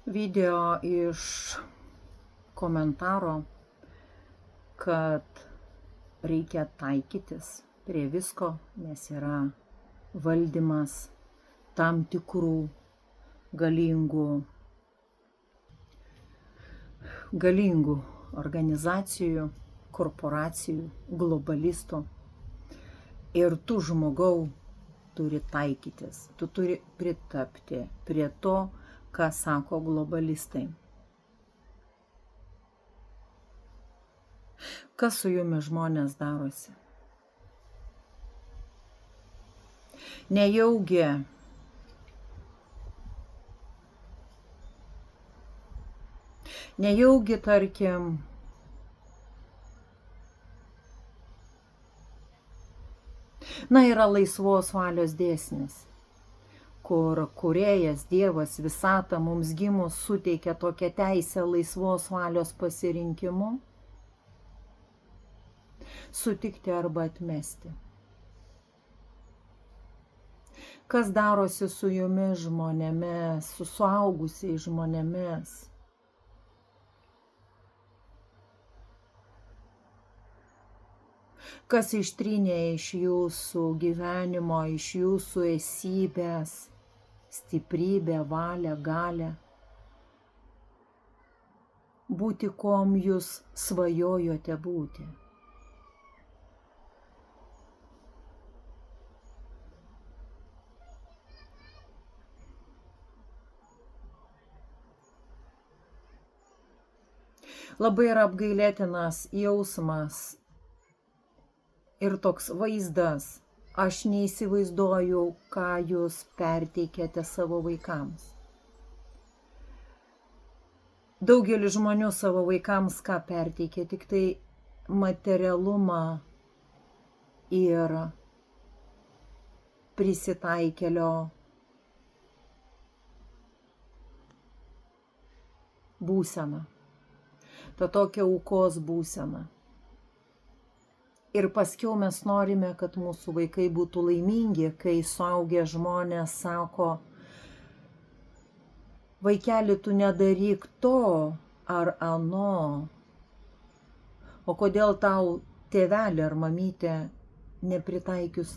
Video iš komentaro, kad reikia taikytis prie visko, nes yra valdymas tam tikrų galingų organizacijų, korporacijų, globalistų. Ir tu, žmogau, turi taikytis, tu turi pritapti prie to, ką sako globalistai. Kas su jumis žmonės darosi? Nejaugi, tarkim, yra laisvos valios dėsnis, kur kūrėjas, Dievas, visata mums gimus suteikia tokią teisę laisvos valios pasirinkimu, sutikti arba atmesti. Kas darosi su jumis žmonėmis, su suaugusiais žmonėmis? Kas ištrynė iš jūsų gyvenimo, iš jūsų esybės stiprybę, valią, galią, būti, kuom jūs svajojote būti. Labai yra apgailėtinas jausmas ir toks vaizdas. Aš neįsivaizduoju, ką jūs perteikėte savo vaikams. Daugelis žmonių savo vaikams ką perteikė, tik tai materialumą ir prisitaikėlio būseną. Ta tokia aukos būsena. Ir paskiau mes norime, kad mūsų vaikai būtų laimingi, kai suaugę žmonės sako: vaikeli, tu nedaryk to ar ano. O kodėl tau tėvelė ar mamytė nepritaikius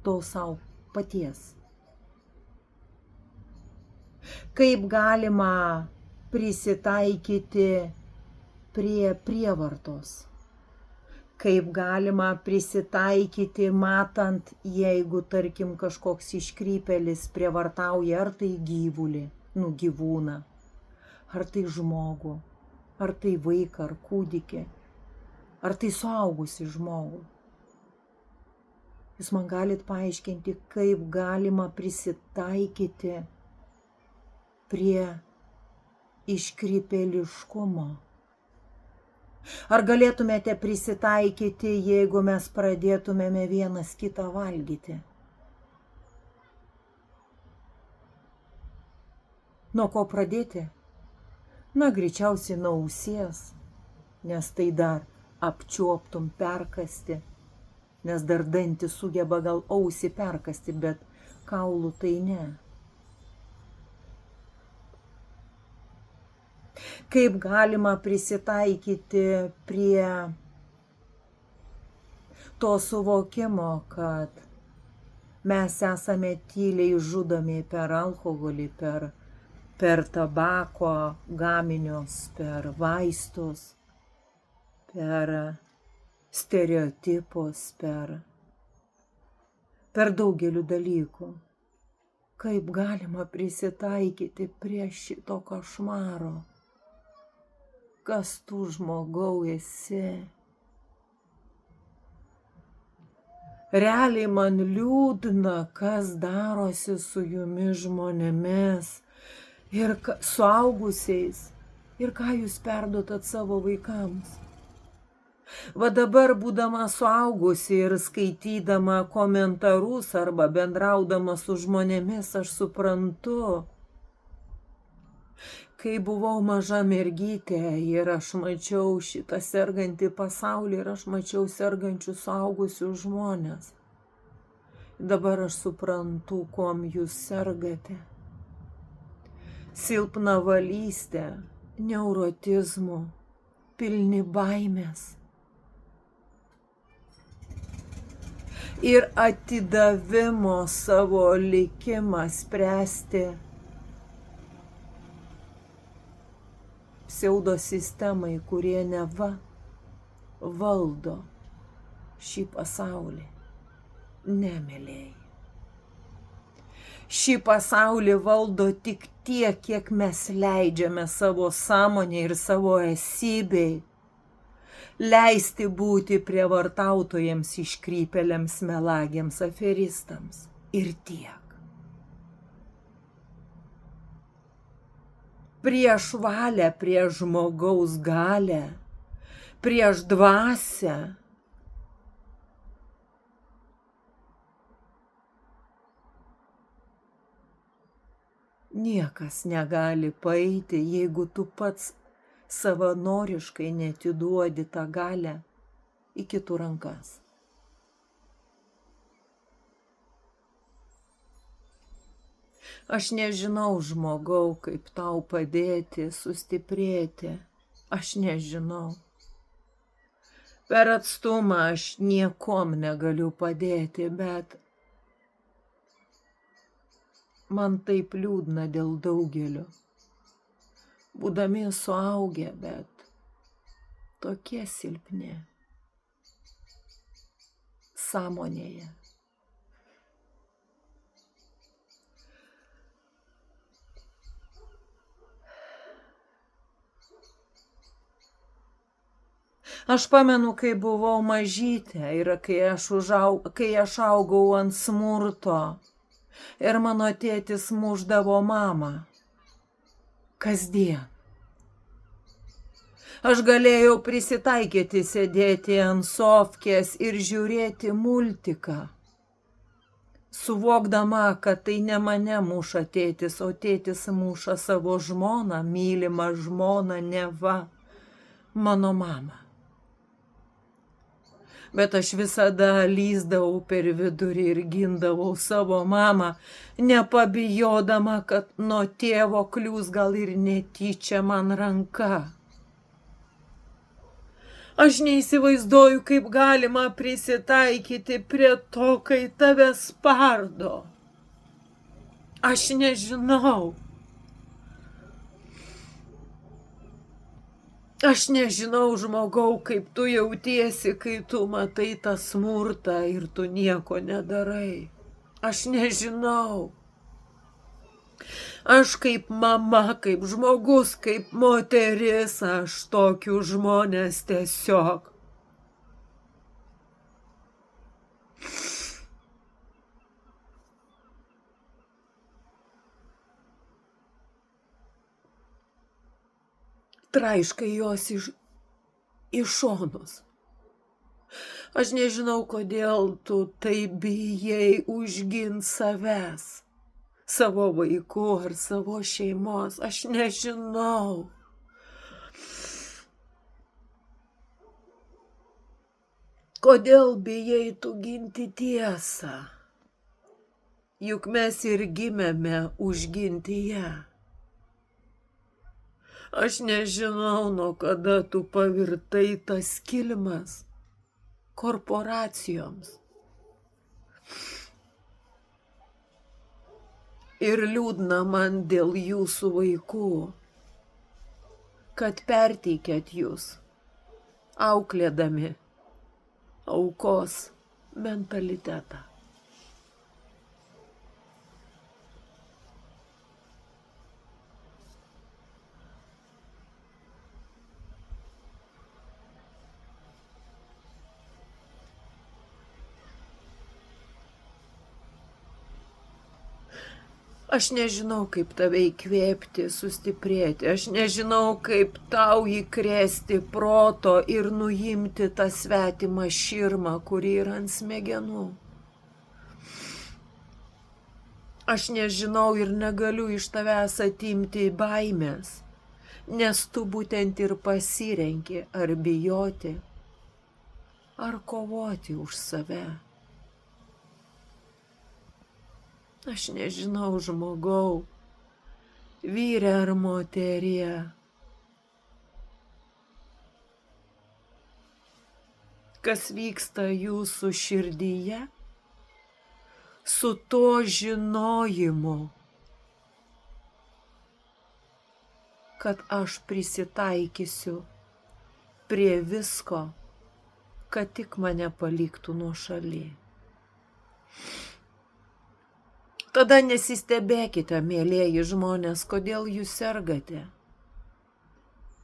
to savo paties? Kaip galima prisitaikyti prie prievartos? Kaip galima prisitaikyti, matant, jeigu, tarkim, kažkoks iškrypėlis prievartauja ar tai gyvūną, ar tai žmogų, ar tai vaiką, ar kūdikį, ar tai suaugusį žmogų. Jūs man galit paaiškinti, kaip galima prisitaikyti prie iškrypėliškumo? Ar galėtumėte prisitaikyti, jeigu mes pradėtumėme vienas kitą valgyti? Nuo ko pradėti? Greičiausiai nuo ausies, nes tai dar apčiuoptum perkasti, nes dar dantis sugeba gal ausį perkasti, bet kaulų tai ne. Kaip galima prisitaikyti prie to suvokimo, kad mes esame tyliai žudomi per alkoholį, per tabako gaminius, per vaistus, per stereotipus, per daugelių dalykų. Kaip galima prisitaikyti prie šito košmaro? Kas tu, žmogau, esi? Realiai man liūdna, kas darosi su jumis žmonėmis ir suaugusiais, ir ką jūs perduotat savo vaikams. Va dabar, būdama suaugusi ir skaitydama komentarus arba bendraudama su žmonėmis, aš suprantu, kai buvau maža mergytė ir aš mačiau šitą sergantį pasaulį ir aš mačiau sergančius suaugusius žmonės. Dabar aš suprantu, kuom jūs sergate. silpna valystė, neurotizmų, pilni baimės. Ir atidavimo savo likimą spręsti pseudosistemai, kurie neva valdo šį pasaulį. Ne, mielieji. Šį pasaulį valdo tik tiek, kiek mes leidžiame savo sąmonė ir savo esybei leisti būti prievartautojams, iškrypėliams, melagiams, aferistams. Ir tiek. Prieš valią, prieš žmogaus galią, prieš dvasią niekas negali paeiti, jeigu tu pats savanoriškai neatiduodi tą galią į kitų rankas. Aš nežinau, žmogau, kaip tau padėti, sustiprėti. Aš nežinau. Per atstumą aš niekom negaliu padėti, bet man taip liūdna dėl daugelio. Būdami suaugę, bet tokie silpni sąmonėje. Aš pamenu, kai buvau mažytė ir kai aš augau ant smurto ir mano tėtis mušdavo mamą. Kasdien. Aš galėjau prisitaikyti sėdėti ant sofkės ir žiūrėti multiką, suvokdama, kad tai ne mane muša tėtis, o tėtis muša savo žmoną, mylimą žmoną, neva mano mamą. Bet aš visada lyzdavau per vidurį ir gindavau savo mamą, nepabijodama, kad nuo tėvo kliūs gal ir netyčia man ranka. Aš neįsivaizduoju, kaip galima prisitaikyti prie to, kai tave spardo. Aš nežinau. Aš nežinau, žmogau, kaip tu jautiesi, kai tu matai tą smurtą ir tu nieko nedarai. Aš nežinau. Aš kaip mama, kaip žmogus, kaip moteris, aš tokius žmonės tiesiog. Traiškai jos į šonus. Aš nežinau, kodėl tu taip bijai užginti savęs, savo vaikų ar savo šeimos. Aš nežinau. Kodėl bijai tu ginti tiesą? Juk mes ir gimėme užginti ją. Aš nežinau, nuo kada tu pavirtai tas kilimas korporacijoms. Ir liūdna man dėl jūsų vaikų, kad perteikėt jūs, auklėdami aukos mentalitetą. Aš nežinau, kaip tave įkvėpti, sustiprėti. Aš nežinau, kaip tau įkrėsti proto ir nuimti tą svetimą širmą, kuri yra ant smegenų. Aš nežinau ir negaliu iš tavęs atimti baimės, nes tu būtent ir pasirenki ar bijoti, ar kovoti už save. Aš nežinau, žmogau, vyre ar moterie. Kas vyksta jūsų širdyje, su to žinojimu, kad aš prisitaikysiu prie visko, kad tik mane paliktų nuošaly. Tada nesistebėkite, mėlieji žmonės, kodėl jūs sergate.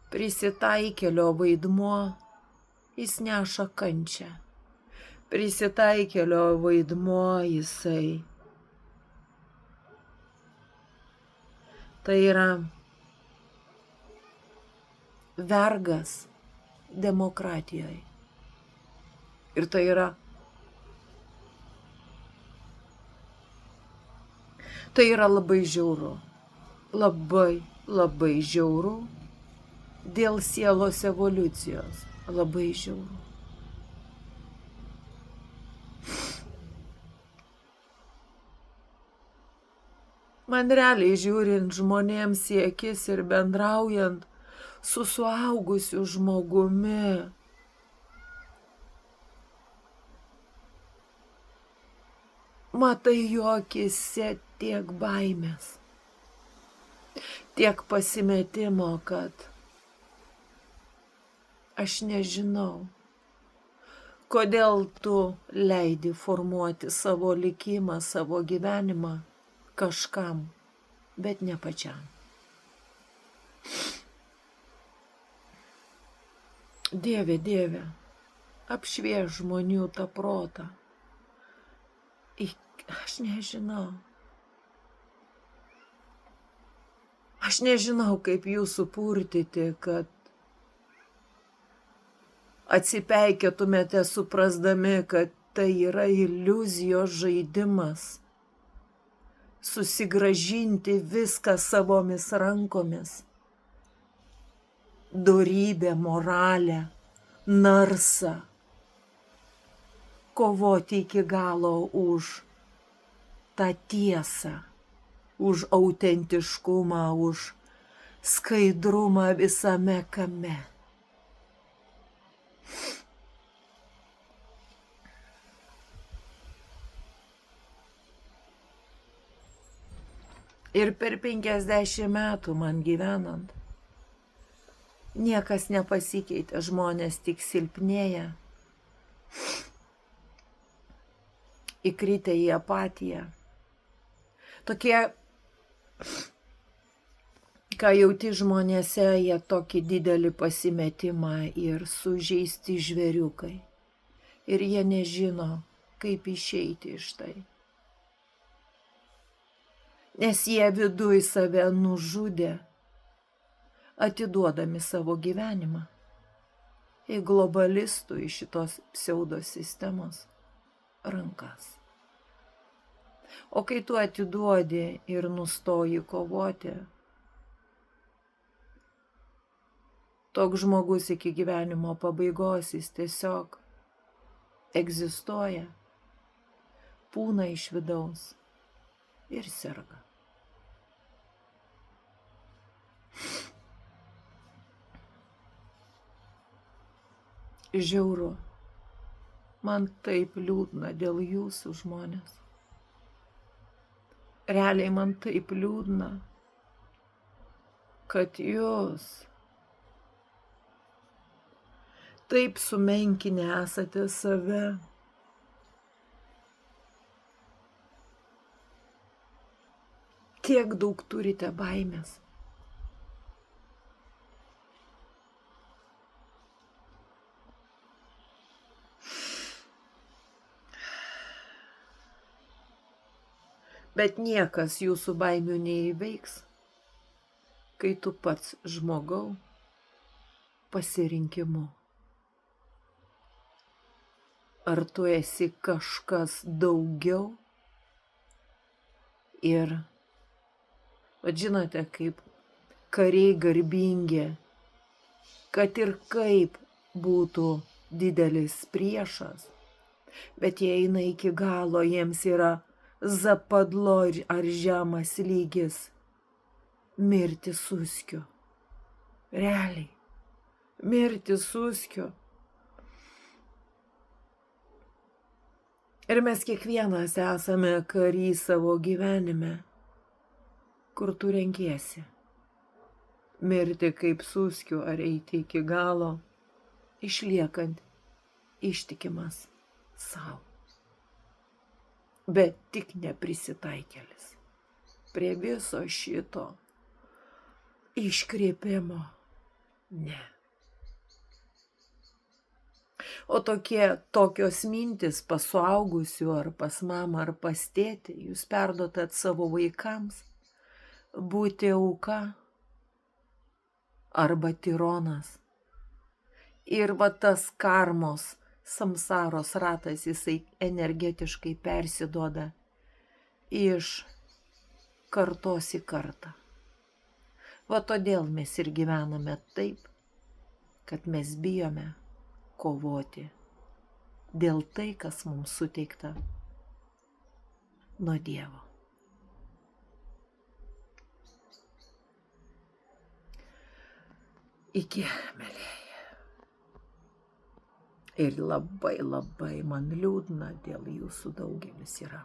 Prisitaikėlio vaidmuo, jis neša kančią. Prisitaikėlio vaidmuo, jisai. Tai yra vergas demokratijoje. Ir tai yra labai žiauru. Labai žiauru dėl sielos evoliucijos. Labai žiauru. Man realiai žiūrint žmonėms į akis ir bendraujant su suaugusiu žmogumi, matai jo akise tiek baimės, tiek pasimetimo, kad aš nežinau, kodėl tu leidi formuoti savo likimą, savo gyvenimą kažkam, bet ne pačiam. Dieve, Dieve, apšvies žmonių tą protą. Aš nežinau. Aš nežinau, kaip jūs supurtyti, kad atsipeikėtumėte suprasdami, kad tai yra iliuzijos žaidimas. Susigrąžinti viską savomis rankomis. Dorybę, moralę, narsą. Kovoti iki galo už tą tiesą, už autentiškumą, už skaidrumą visame kame. Ir per 50 metų man gyvenant, niekas nepasikeitė, žmonės tik silpnėja, įkritę į apatiją. Tokie, ką jauti žmonėse, jie tokį didelį pasimetimą ir sužeisti žvėriukai. Ir jie nežino, kaip išeiti iš tai. Nes jie viduj save nužudė, atiduodami savo gyvenimą į globalistų, į šitos pseudosistemos rankas. O kai tu atiduodi ir nustoji kovoti, toks žmogus iki gyvenimo pabaigos jis tiesiog egzistuoja, pūna iš vidaus ir serga. Žiauru. Man taip liūdna dėl jūsų, žmonės. Realiai man taip liūdna, kad jūs taip sumenkinę esate save. Tiek daug turite baimės. Bet niekas jūsų baimių neįveiks, kai tu pats žmogau pasirinkimu. Ar tu esi kažkas daugiau? Ir, žinote, kaip kariai garbingi, kad ir kaip būtų didelis priešas, bet jie eina iki galo, jiems yra zapadlo ar žemas lygis. mirti suskiu. Realiai, mirti suskiu. Ir mes kiekvienas esame karys savo gyvenime, kur tu renkiesi. Mirti kaip suskiu ar eiti iki galo, išliekant ištikimas savo. Bet tik neprisitaikėlis prie viso šito iškreipimo. Ne. O tokios mintis pas suaugusių ar pas mamą ar pas tėtį, jūs perduotat savo vaikams būti auka arba tironas. Ir va tas karmos, samsaros ratas, jisai energetiškai persiduoda iš kartos į kartą. Va todėl mes ir gyvename taip, kad mes bijome kovoti dėl tai, kas mums suteikta nuo Dievo. Iki, mielieji. Ir labai man liūdna dėl jūsų daugelis yra.